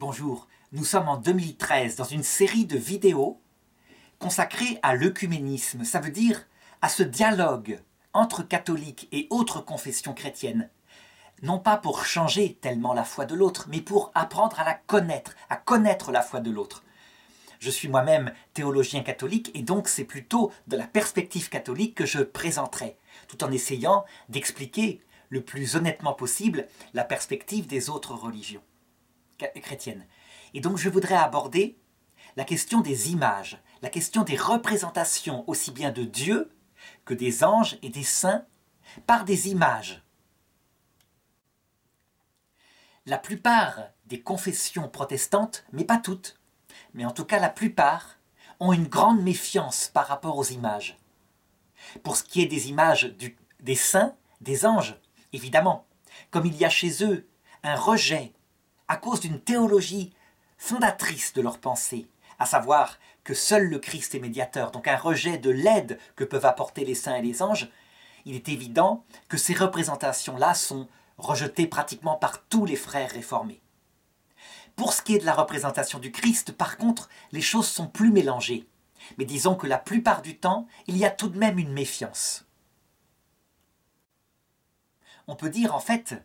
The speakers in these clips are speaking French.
Bonjour, nous sommes en 2013 dans une série de vidéos consacrées à l'œcuménisme, ça veut dire à ce dialogue entre catholiques et autres confessions chrétiennes, non pas pour changer tellement la foi de l'autre, mais pour apprendre à connaître la foi de l'autre. Je suis moi-même théologien catholique et donc c'est plutôt de la perspective catholique que je présenterai, tout en essayant d'expliquer le plus honnêtement possible la perspective des autres religions chrétiennes. Et donc je voudrais aborder la question des images, la question des représentations aussi bien de Dieu que des anges et des saints par des images. La plupart des confessions protestantes, mais pas toutes, mais en tout cas la plupart, ont une grande méfiance par rapport aux images. Pour ce qui est des images des saints, des anges, évidemment, comme il y a chez eux un rejet à cause d'une théologie fondatrice de leur pensée, à savoir que seul le Christ est médiateur, donc un rejet de l'aide que peuvent apporter les saints et les anges, il est évident que ces représentations-là sont rejetées pratiquement par tous les frères réformés. Pour ce qui est de la représentation du Christ, par contre, les choses sont plus mélangées. Mais disons que la plupart du temps, il y a tout de même une méfiance. On peut dire en fait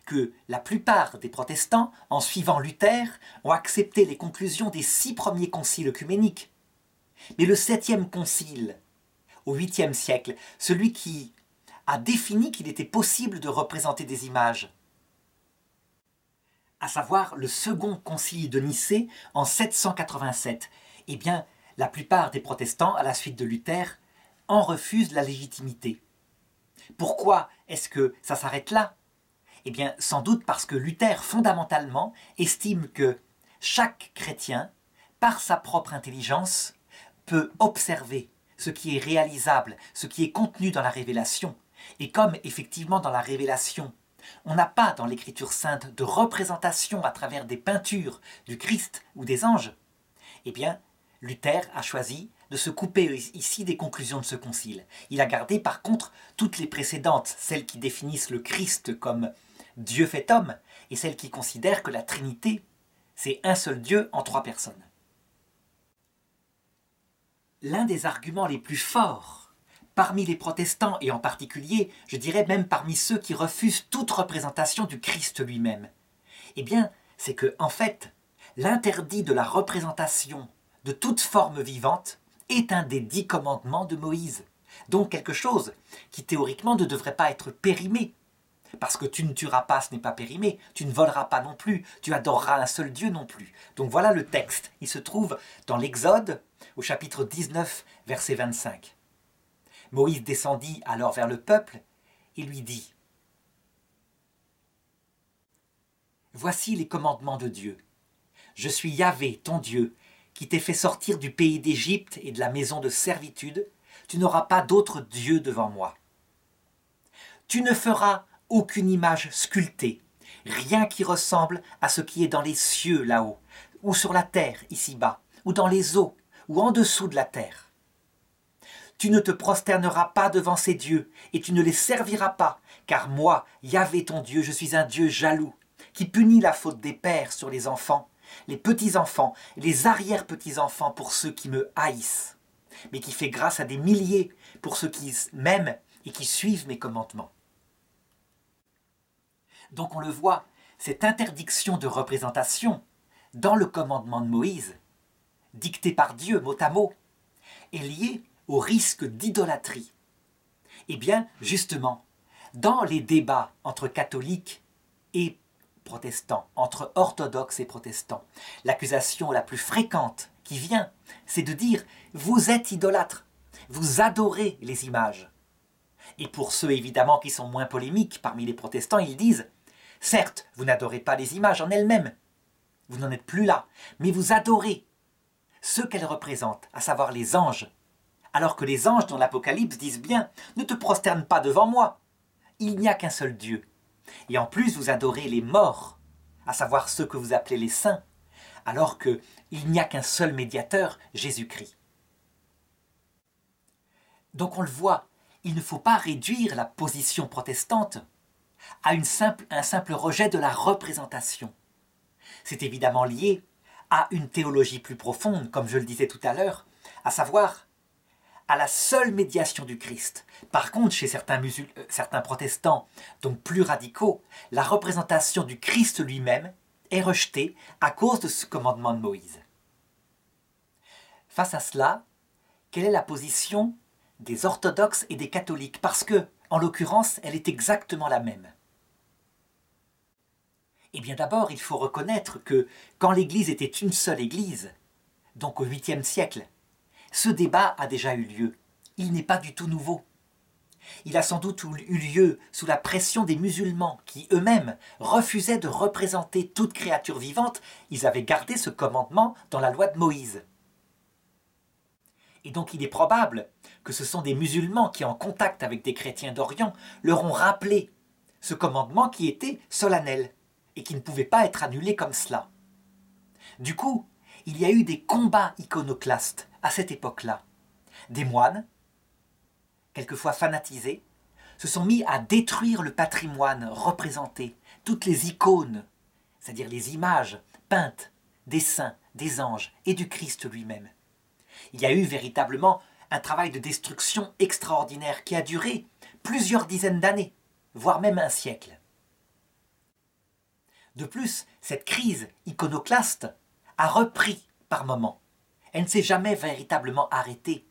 que la plupart des protestants, en suivant Luther, ont accepté les conclusions des 6 premiers conciles œcuméniques. Mais le 7e concile, au 8e siècle, celui qui a défini qu'il était possible de représenter des images, à savoir le second concile de Nicée en 787, eh bien, la plupart des protestants, à la suite de Luther, en refusent la légitimité. Pourquoi est-ce que ça s'arrête là ? Eh bien, sans doute parce que Luther, fondamentalement, estime que chaque chrétien, par sa propre intelligence, peut observer ce qui est réalisable, ce qui est contenu dans la révélation. Et comme, effectivement, dans la révélation, on n'a pas dans l'Écriture sainte de représentation à travers des peintures du Christ ou des anges, eh bien, Luther a choisi de se couper ici des conclusions de ce concile. Il a gardé par contre toutes les précédentes, celles qui définissent le Christ comme Dieu fait homme, et celles qui considèrent que la Trinité, c'est un seul Dieu en 3 personnes. L'un des arguments les plus forts parmi les protestants, et en particulier, je dirais même parmi ceux qui refusent toute représentation du Christ lui-même, eh bien, c'est que, en fait, l'interdit de la représentation de toute forme vivante est un des 10 commandements de Moïse. Donc quelque chose qui théoriquement ne devrait pas être périmé. Parce que tu ne tueras pas, ce n'est pas périmé. Tu ne voleras pas non plus. Tu adoreras un seul Dieu non plus. Donc voilà le texte. Il se trouve dans l'Exode, au chapitre 19, verset 25. Moïse descendit alors vers le peuple et lui dit : « Voici les commandements de Dieu. Je suis Yahvé, ton Dieu, qui t'ai fait sortir du pays d'Égypte et de la maison de servitude. Tu n'auras pas d'autre Dieu devant moi. Tu ne feras aucune image sculptée, rien qui ressemble à ce qui est dans les cieux là-haut, ou sur la terre ici-bas, ou dans les eaux, ou en dessous de la terre. Tu ne te prosterneras pas devant ces dieux, et tu ne les serviras pas, car moi, Yahvé ton Dieu, je suis un Dieu jaloux, qui punit la faute des pères sur les enfants, les petits-enfants, et les arrière-petits-enfants pour ceux qui me haïssent, mais qui fait grâce à des milliers pour ceux qui m'aiment et qui suivent mes commandements. » Donc on le voit, cette interdiction de représentation dans le commandement de Moïse, dicté par Dieu mot à mot, est liée au risque d'idolâtrie. Eh bien, justement, dans les débats entre catholiques et protestants, entre orthodoxes et protestants, l'accusation la plus fréquente qui vient, c'est de dire « vous êtes idolâtres, vous adorez les images ». Et pour ceux évidemment qui sont moins polémiques parmi les protestants, ils disent « certes, vous n'adorez pas les images en elles-mêmes, vous n'en êtes plus là, mais vous adorez ce qu'elles représentent, à savoir les anges. Alors que les anges dans l'Apocalypse disent bien « ne te prosterne pas devant moi, il n'y a qu'un seul Dieu. Et en plus vous adorez les morts, à savoir ceux que vous appelez les saints, alors qu'il n'y a qu'un seul médiateur, Jésus-Christ. » Donc on le voit, il ne faut pas réduire la position protestante à un simple rejet de la représentation. C'est évidemment lié à une théologie plus profonde, comme je le disais tout à l'heure, à savoir à la seule médiation du Christ. Par contre, chez certains protestants, donc plus radicaux, la représentation du Christ lui-même est rejetée à cause de ce commandement de Moïse. Face à cela, quelle est la position des orthodoxes et des catholiques? Parce que, en l'occurrence, elle est exactement la même. Eh bien d'abord, il faut reconnaître que quand l'Église était une seule Église, donc au 8e siècle, ce débat a déjà eu lieu. Il n'est pas du tout nouveau. Il a sans doute eu lieu sous la pression des musulmans qui eux-mêmes refusaient de représenter toute créature vivante. Ils avaient gardé ce commandement dans la loi de Moïse. Et donc il est probable que ce sont des musulmans qui, en contact avec des chrétiens d'Orient, leur ont rappelé ce commandement qui était solennel et qui ne pouvait pas être annulé comme cela. Du coup, il y a eu des combats iconoclastes à cette époque-là. Des moines, quelquefois fanatisés, se sont mis à détruire le patrimoine représenté, toutes les icônes, c'est-à-dire les images peintes des saints, des anges et du Christ lui-même. Il y a eu véritablement un travail de destruction extraordinaire qui a duré plusieurs dizaines d'années, voire même un siècle. De plus, cette crise iconoclaste a repris par moments. Elle ne s'est jamais véritablement arrêtée.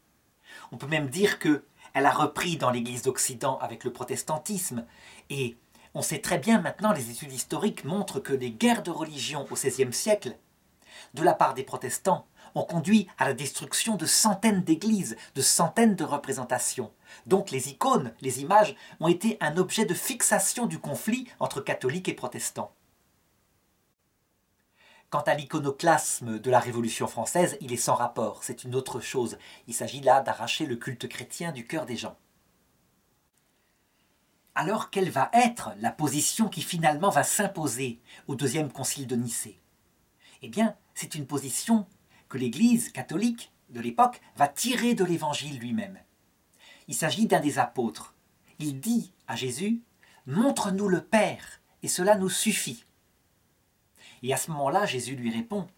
On peut même dire qu'elle a repris dans l'Église d'Occident avec le protestantisme. Et on sait très bien maintenant, les études historiques montrent que les guerres de religion au XVIe siècle, de la part des protestants, ont conduit à la destruction de centaines d'églises, de centaines de représentations. Donc les icônes, les images, ont été un objet de fixation du conflit entre catholiques et protestants. Quant à l'iconoclasme de la Révolution française, il est sans rapport, c'est une autre chose. Il s'agit là d'arracher le culte chrétien du cœur des gens. Alors, quelle va être la position qui finalement va s'imposer au deuxième concile de Nicée? Eh bien, c'est une position que l'Église catholique de l'époque va tirer de l'Évangile lui-même. Il s'agit d'un des apôtres. Il dit à Jésus « Montre-nous le Père, et cela nous suffit ». Et à ce moment-là, Jésus lui répond.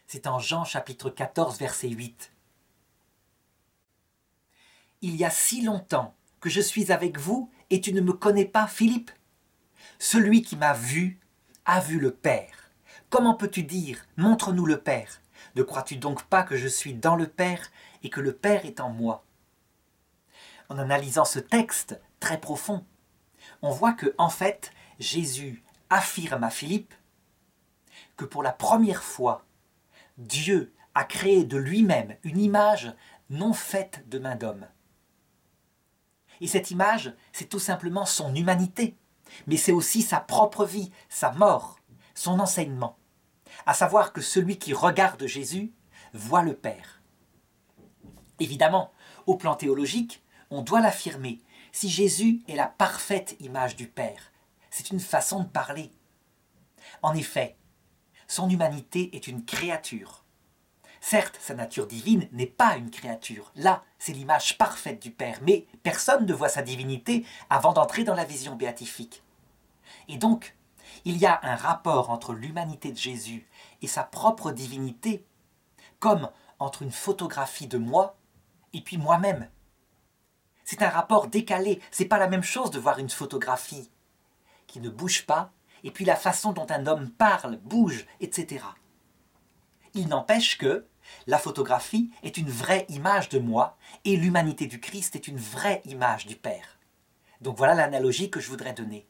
C'est en Jean chapitre 14, verset 8. « Il y a si longtemps que je suis avec vous et tu ne me connais pas, Philippe? Celui qui m'a vu a vu le Père. Comment peux-tu dire « Montre-nous le Père » ? Ne crois-tu donc pas que je suis dans le Père et que le Père est en moi ? En analysant ce texte très profond, on voit que, en fait, Jésus affirme à Philippe que pour la première fois, Dieu a créé de lui-même une image non faite de main d'homme. Et cette image, c'est tout simplement son humanité, mais c'est aussi sa propre vie, sa mort, son enseignement, à savoir que celui qui regarde Jésus voit le Père. Évidemment, au plan théologique, on doit l'affirmer, si Jésus est la parfaite image du Père, c'est une façon de parler. En effet, son humanité est une créature. Certes, sa nature divine n'est pas une créature. Là, c'est l'image parfaite du Père. Mais personne ne voit sa divinité avant d'entrer dans la vision béatifique. Et donc, il y a un rapport entre l'humanité de Jésus et sa propre divinité, comme entre une photographie de moi et puis moi-même. C'est un rapport décalé. C'est pas la même chose de voir une photographie qui ne bouge pas, et puis la façon dont un homme parle, bouge, etc. Il n'empêche que la photographie est une vraie image de moi, et l'humanité du Christ est une vraie image du Père. Donc voilà l'analogie que je voudrais donner.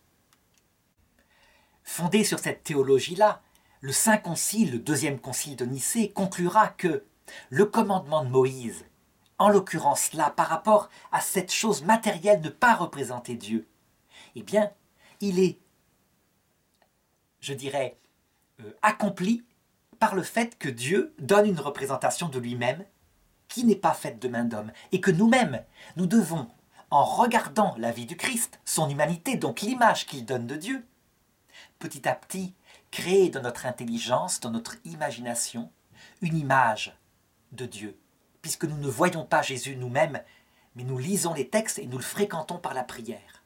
Fondé sur cette théologie-là, le Saint Concile, le deuxième concile de Nicée, conclura que le commandement de Moïse, en l'occurrence là, par rapport à cette chose matérielle de ne pas représenter Dieu, eh bien, il est, je dirais, accompli par le fait que Dieu donne une représentation de lui-même qui n'est pas faite de main d'homme, et que nous-mêmes, nous devons, en regardant la vie du Christ, son humanité, donc l'image qu'il donne de Dieu, petit à petit, créer dans notre intelligence, dans notre imagination, une image de Dieu, puisque nous ne voyons pas Jésus nous-mêmes, mais nous lisons les textes et nous le fréquentons par la prière.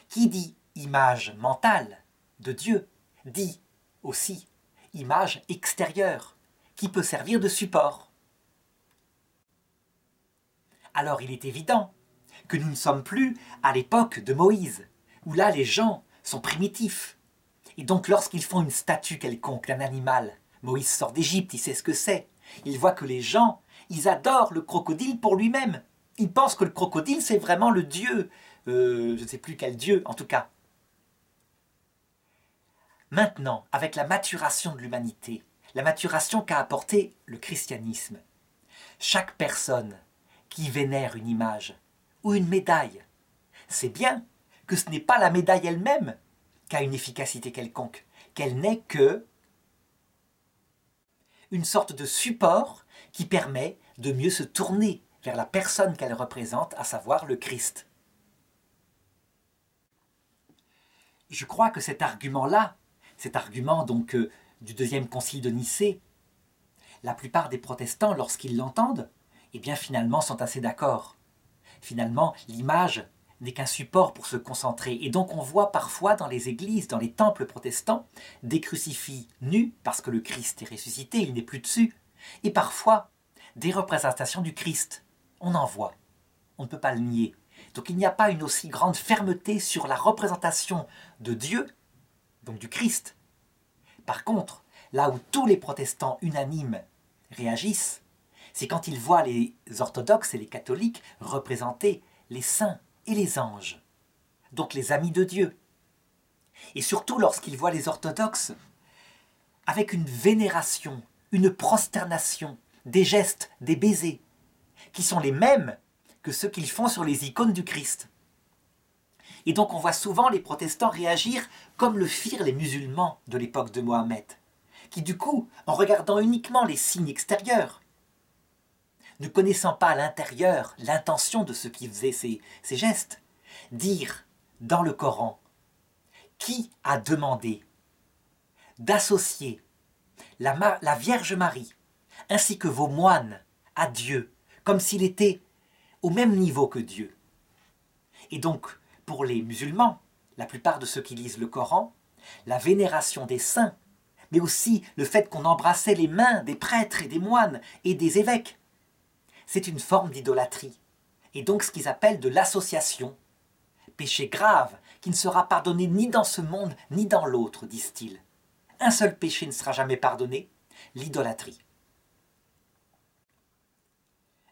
Qui dit image mentale de Dieu, dit aussi image extérieure, qui peut servir de support. Alors il est évident que nous ne sommes plus à l'époque de Moïse, où là les gens sont primitifs. Et donc lorsqu'ils font une statue quelconque d'un animal, Moïse sort d'Égypte, il sait ce que c'est. Il voit que les gens, ils adorent le crocodile pour lui-même. Ils pensent que le crocodile c'est vraiment le dieu, je ne sais plus quel dieu en tout cas. Maintenant, avec la maturation de l'humanité, la maturation qu'a apporté le christianisme, chaque personne qui vénère une image ou une médaille, sait bien que ce n'est pas la médaille elle-même qui a une efficacité quelconque, qu'elle n'est que une sorte de support qui permet de mieux se tourner vers la personne qu'elle représente, à savoir le Christ. Je crois que cet argument-là, cet argument donc du deuxième concile de Nicée, la plupart des protestants, lorsqu'ils l'entendent, eh bien finalement sont assez d'accord. Finalement, l'image n'est qu'un support pour se concentrer. Et donc on voit parfois dans les églises, dans les temples protestants, des crucifix nus, parce que le Christ est ressuscité, il n'est plus dessus, et parfois des représentations du Christ. On en voit, on ne peut pas le nier. Donc il n'y a pas une aussi grande fermeté sur la représentation de Dieu, donc du Christ. Par contre, là où tous les protestants unanimes réagissent, c'est quand ils voient les orthodoxes et les catholiques représenter les saints et les anges, donc les amis de Dieu. Et surtout lorsqu'ils voient les orthodoxes avec une vénération, une prosternation, des gestes, des baisers, qui sont les mêmes que ceux qu'ils font sur les icônes du Christ. Et donc on voit souvent les protestants réagir comme le firent les musulmans de l'époque de Mohammed, qui du coup, en regardant uniquement les signes extérieurs, ne connaissant pas à l'intérieur l'intention de ceux qui faisaient ces gestes, dire dans le Coran qui a demandé d'associer la Vierge Marie ainsi que vos moines à Dieu, comme s'il était au même niveau que Dieu. Et donc, pour les musulmans, la plupart de ceux qui lisent le Coran, la vénération des saints, mais aussi le fait qu'on embrassait les mains des prêtres et des moines et des évêques, c'est une forme d'idolâtrie. Et donc ce qu'ils appellent de l'association, péché grave, qui ne sera pardonné ni dans ce monde ni dans l'autre, disent-ils. Un seul péché ne sera jamais pardonné, l'idolâtrie.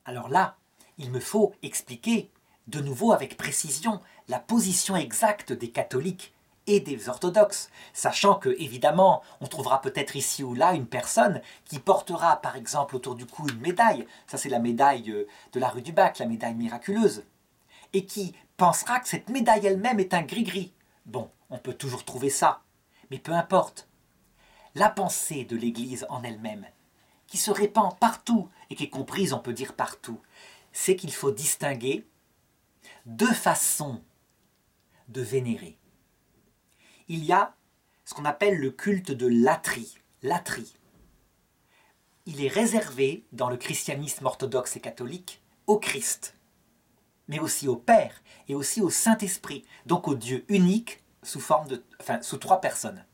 Alors là, il me faut expliquer de nouveau avec précision la position exacte des catholiques et des orthodoxes, sachant que, évidemment, on trouvera peut-être ici ou là une personne qui portera, par exemple, autour du cou une médaille, ça c'est la médaille de la rue du Bac, la médaille miraculeuse, et qui pensera que cette médaille elle-même est un gris-gris. Bon, on peut toujours trouver ça, mais peu importe. La pensée de l'Église en elle-même, qui se répand partout, et qui est comprise, on peut dire partout, c'est qu'il faut distinguer deux façons de vénérer. Il y a ce qu'on appelle le culte de latrie. Latrie. Il est réservé, dans le christianisme orthodoxe et catholique, au Christ, mais aussi au Père et aussi au Saint-Esprit, donc au Dieu unique sous trois personnes.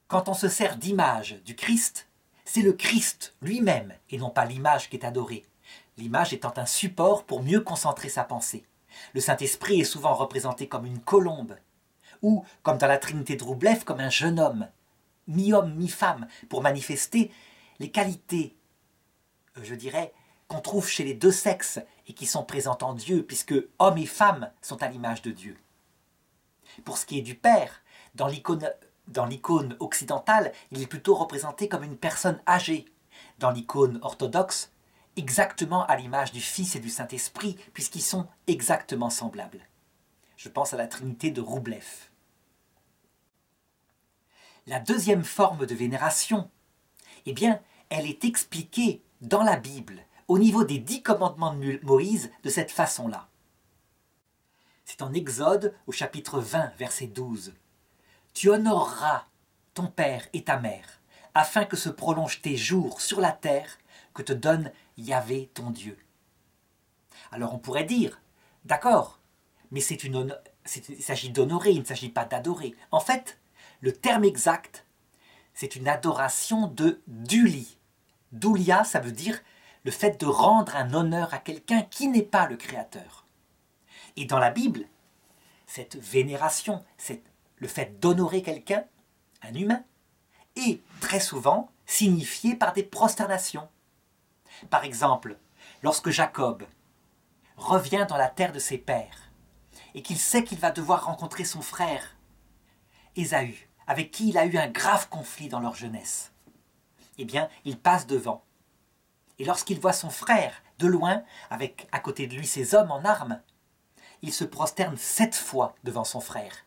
Quand on se sert d'image du Christ, c'est le Christ lui-même et non pas l'image qui est adorée. L'image étant un support pour mieux concentrer sa pensée. Le Saint-Esprit est souvent représenté comme une colombe, ou, comme dans la Trinité de Roublev, comme un jeune homme, mi-homme, mi-femme, pour manifester les qualités, je dirais, qu'on trouve chez les deux sexes et qui sont présentes en Dieu, puisque hommes et femmes sont à l'image de Dieu. Pour ce qui est du Père, dans l'icône occidentale, il est plutôt représenté comme une personne âgée. Dans l'icône orthodoxe, exactement à l'image du Fils et du Saint-Esprit, puisqu'ils sont exactement semblables. Je pense à la Trinité de Roublev. La deuxième forme de vénération, eh bien, elle est expliquée dans la Bible, au niveau des 10 commandements de Moïse, de cette façon-là. C'est en Exode, au chapitre 20, verset 12. « Tu honoreras ton père et ta mère, afin que se prolongent tes jours sur la terre que te donne Yahvé ton Dieu. » Alors on pourrait dire, d'accord, mais il s'agit d'honorer, il ne s'agit pas d'adorer. En fait, le terme exact, c'est une adoration de dulie. Doulia, ça veut dire le fait de rendre un honneur à quelqu'un qui n'est pas le Créateur. Et dans la Bible, cette vénération, le fait d'honorer quelqu'un, un humain, est très souvent signifié par des prosternations. Par exemple, lorsque Jacob revient dans la terre de ses pères et qu'il sait qu'il va devoir rencontrer son frère Ésaü, avec qui il a eu un grave conflit dans leur jeunesse, eh bien, il passe devant. Et lorsqu'il voit son frère de loin, avec à côté de lui ses hommes en armes, il se prosterne 7 fois devant son frère.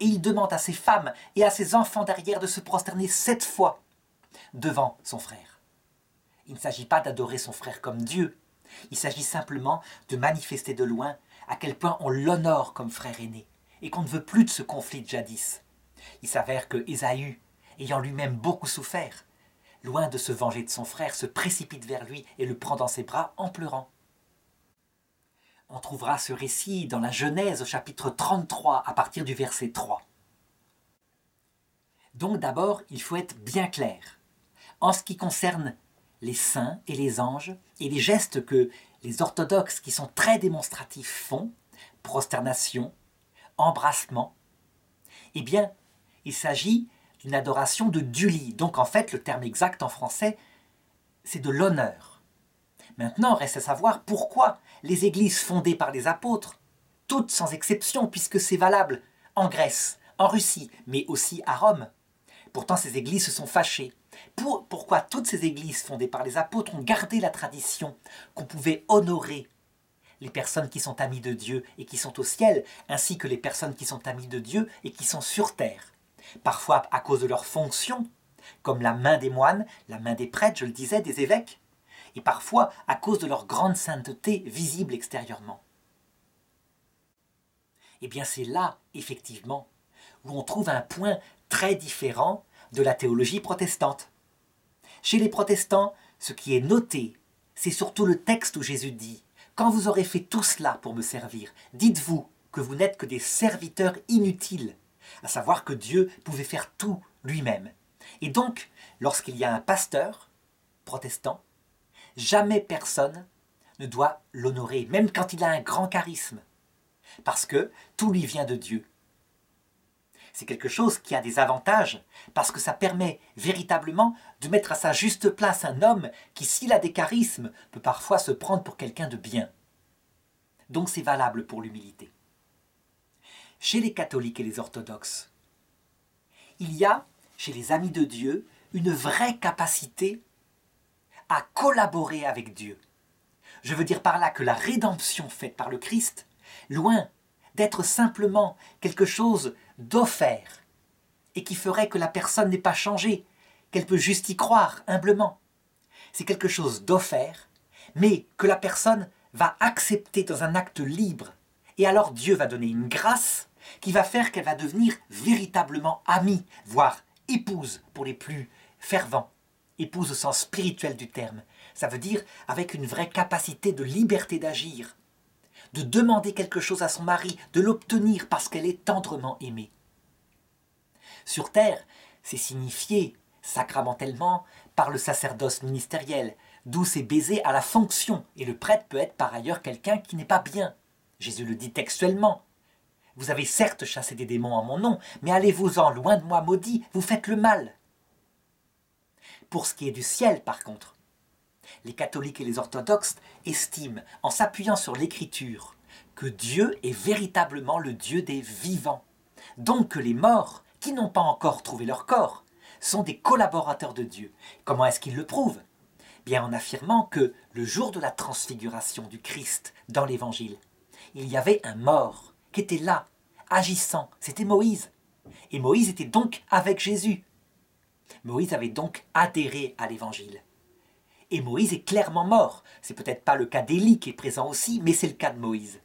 Et il demande à ses femmes et à ses enfants derrière de se prosterner 7 fois devant son frère. Il ne s'agit pas d'adorer son frère comme Dieu, il s'agit simplement de manifester de loin à quel point on l'honore comme frère aîné et qu'on ne veut plus de ce conflit de jadis. Il s'avère que Ésaü, ayant lui-même beaucoup souffert, loin de se venger de son frère, se précipite vers lui et le prend dans ses bras en pleurant. On trouvera ce récit dans la Genèse au chapitre 33 à partir du verset 3. Donc d'abord, il faut être bien clair. En ce qui concerne les saints et les anges et les gestes que les orthodoxes qui sont très démonstratifs font, prosternation, embrassement, eh bien, il s'agit d'une adoration de dulie. Donc en fait, le terme exact en français, c'est de l'honneur. Maintenant, reste à savoir pourquoi les églises fondées par les apôtres, toutes sans exception, puisque c'est valable en Grèce, en Russie, mais aussi à Rome. Pourtant, ces églises se sont fâchées. Pourquoi toutes ces églises fondées par les apôtres ont gardé la tradition qu'on pouvait honorer les personnes qui sont amies de Dieu et qui sont au ciel, ainsi que les personnes qui sont amies de Dieu et qui sont sur terre. Parfois à cause de leur fonction, comme la main des moines, la main des prêtres, je le disais, des évêques, et parfois à cause de leur grande sainteté visible extérieurement. Eh bien c'est là, effectivement, où on trouve un point très différent de la théologie protestante. Chez les protestants, ce qui est noté, c'est surtout le texte où Jésus dit « Quand vous aurez fait tout cela pour me servir, dites-vous que vous n'êtes que des serviteurs inutiles » à savoir que Dieu pouvait faire tout lui-même. Et donc, lorsqu'il y a un pasteur protestant, jamais personne ne doit l'honorer, même quand il a un grand charisme, parce que tout lui vient de Dieu. C'est quelque chose qui a des avantages, parce que ça permet véritablement de mettre à sa juste place un homme qui, s'il a des charismes, peut parfois se prendre pour quelqu'un de bien. Donc c'est valable pour l'humilité. Chez les catholiques et les orthodoxes, il y a, chez les amis de Dieu, une vraie capacité à collaborer avec Dieu. Je veux dire par là que la rédemption faite par le Christ, loin d'être simplement quelque chose d'offert et qui ferait que la personne n'est pas changée, qu'elle peut juste y croire humblement. C'est quelque chose d'offert, mais que la personne va accepter dans un acte libre. Et alors Dieu va donner une grâce qui va faire qu'elle va devenir véritablement amie, voire épouse pour les plus fervents. Épouse au sens spirituel du terme. Ça veut dire avec une vraie capacité de liberté d'agir, de demander quelque chose à son mari, de l'obtenir parce qu'elle est tendrement aimée. Sur terre, c'est signifié sacramentellement par le sacerdoce ministériel, d'où c'est baisé à la fonction, et le prêtre peut être par ailleurs quelqu'un qui n'est pas bien. Jésus le dit textuellement. Vous avez certes chassé des démons en mon nom, mais allez-vous-en, loin de moi maudit, vous faites le mal. Pour ce qui est du ciel, par contre, les catholiques et les orthodoxes estiment, en s'appuyant sur l'écriture, que Dieu est véritablement le Dieu des vivants. Donc que les morts, qui n'ont pas encore trouvé leur corps, sont des collaborateurs de Dieu. Comment est-ce qu'ils le prouvent ? Bien en affirmant que le jour de la transfiguration du Christ dans l'Évangile, il y avait un mort qui était là, agissant, c'était Moïse. Et Moïse était donc avec Jésus. Moïse avait donc adhéré à l'Évangile. Et Moïse est clairement mort. C'est peut-être pas le cas d'Élie qui est présent aussi, mais c'est le cas de Moïse.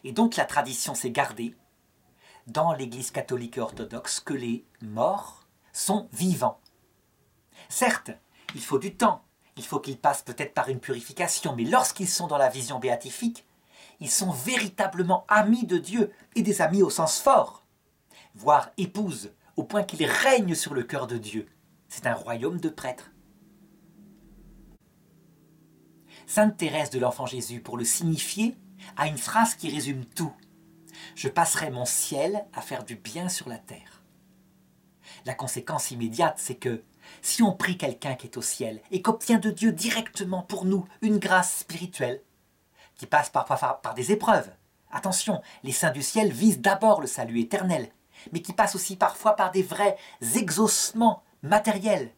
Et donc la tradition s'est gardée dans l'Église catholique et orthodoxe que les morts sont vivants. Certes, il faut du temps, il faut qu'ils passent peut-être par une purification, mais lorsqu'ils sont dans la vision béatifique, Ils sont véritablement amis de Dieu et des amis au sens fort, voire épouses, au point qu'ils règnent sur le cœur de Dieu. C'est un royaume de prêtres. Sainte Thérèse de l'Enfant Jésus, pour le signifier, a une phrase qui résume tout. Je passerai mon ciel à faire du bien sur la terre. La conséquence immédiate, c'est que si on prie quelqu'un qui est au ciel et qu'obtient de Dieu directement pour nous une grâce spirituelle, qui passe parfois par des épreuves, attention, les saints du ciel visent d'abord le salut éternel, mais qui passe aussi parfois par des vrais exaucements matériels,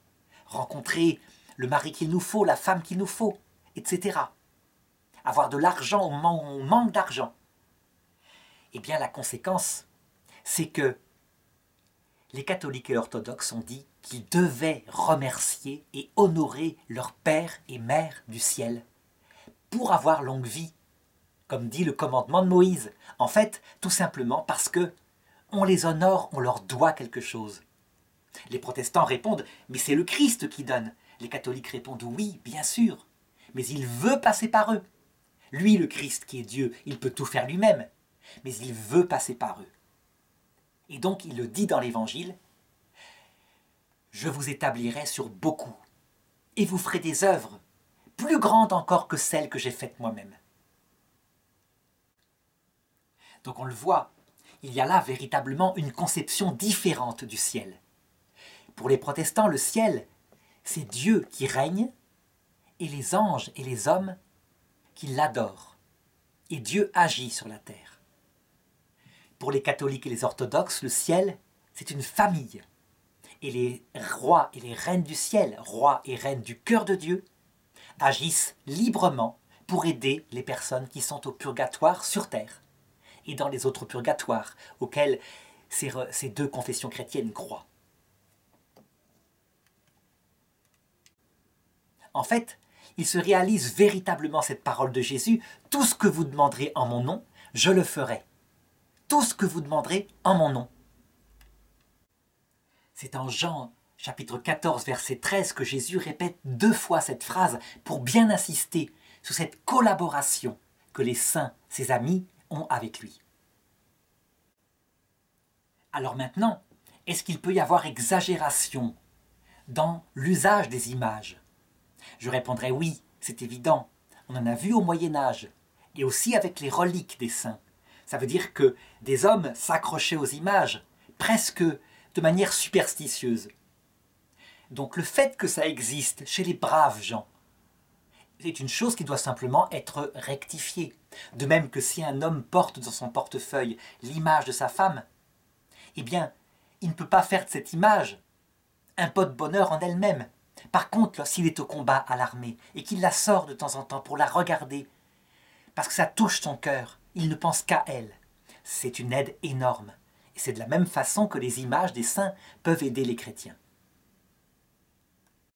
rencontrer le mari qu'il nous faut, la femme qu'il nous faut, etc. Avoir de l'argent au moment où on manque d'argent. Eh bien, la conséquence, c'est que les catholiques et orthodoxes ont dit qu'ils devaient remercier et honorer leur Père et Mère du ciel pour avoir longue vie, comme dit le commandement de Moïse. En fait, tout simplement parce que on les honore, on leur doit quelque chose. Les protestants répondent « mais c'est le Christ qui donne ». Les catholiques répondent « oui, bien sûr, mais il veut passer par eux ». Lui, le Christ qui est Dieu, il peut tout faire lui-même, mais il veut passer par eux. Et donc il le dit dans l'Évangile, « Je vous établirai sur beaucoup, et vous ferez des œuvres, plus grandes encore que celles que j'ai faites moi-même. » Donc on le voit, il y a là véritablement une conception différente du ciel. Pour les protestants, le ciel, c'est Dieu qui règne, et les anges et les hommes qui l'adorent. Et Dieu agit sur la terre. Pour les catholiques et les orthodoxes, le ciel, c'est une famille. Et les rois et les reines du ciel, rois et reines du cœur de Dieu, agissent librement pour aider les personnes qui sont au purgatoire sur terre et dans les autres purgatoires auxquels ces deux confessions chrétiennes croient. En fait, il se réalise véritablement cette parole de Jésus, « Tout ce que vous demanderez en mon nom, je le ferai. Tout ce que vous demanderez en mon nom. » C'est en Jean chapitre 14, verset 13 que Jésus répète 2 fois cette phrase pour bien insister sur cette collaboration que les saints, ses amis, ont avec lui. Alors maintenant, est-ce qu'il peut y avoir exagération dans l'usage des images ? Je répondrai oui, c'est évident. On en a vu au Moyen-Âge, et aussi avec les reliques des saints. Ça veut dire que des hommes s'accrochaient aux images, presque de manière superstitieuse. Donc le fait que ça existe chez les braves gens, c'est une chose qui doit simplement être rectifiée. De même que si un homme porte dans son portefeuille l'image de sa femme, eh bien, il ne peut pas faire de cette image un pot de bonheur en elle-même. Par contre, s'il est au combat à l'armée et qu'il la sort de temps en temps pour la regarder, parce que ça touche son cœur, il ne pense qu'à elle. C'est une aide énorme. Et c'est de la même façon que les images des saints peuvent aider les chrétiens.